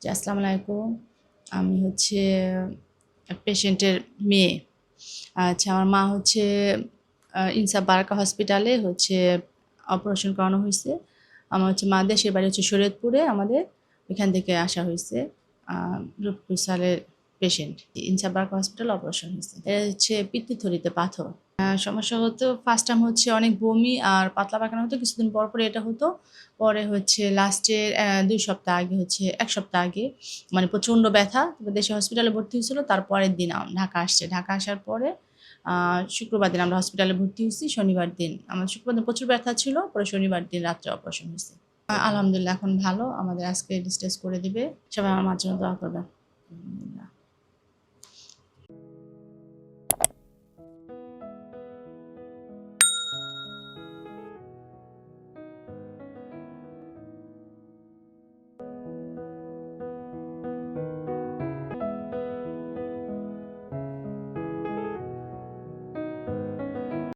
জি, আসসালামু আলাইকুম। আমি হচ্ছে পেশেন্টের মেয়ে। আচ্ছা, আমার মা হচ্ছে ইনসাফ বারাকা হসপিটালে হচ্ছে অপারেশন করানো হইছে। আমার হচ্ছে মা দেশের বাড়ি হচ্ছে শরীয়তপুরে আমাদের। ওইখান থেকে আসা হইছে। আ রূপপুর সালের পেশেন্ট। ইনসাফ বারাকা হসপিটালে অপারেশন হইছে। এটা হচ্ছে পিত্তথলিতে পাথর। সমস্যা হতো ফার্স্ট টাইম হচ্ছে অনেক বমি আর পাতলা পায়খানা হতো। কিছুদিন পর, পরে এটা হতো। পরে হচ্ছে লাস্টের ২ সপ্তাহ আগে হচ্ছে ১ সপ্তাহ আগে মানে প্রচণ্ড ব্যথা। তারপর দেশে হসপিটালে ভর্তি হয়েছিল। তারপরের দিন ঢাকা আসছে। ঢাকা আসার পরে শুক্রবার দিন আমরা হসপিটালে ভর্তি হইছি। শনিবার দিন আমার শুক্রবার দিন প্রচুর ব্যথা ছিল। পরে শনিবার দিন রাত্রে অপারেশন হইছে। আলহামদুলিল্লাহ এখন ভালো। আমাদের আজকে ডিসচার্জ করে দিবে। সবাই আমার মার জন্য দোয়া করবেন। আলহামদুলিল্লাহ।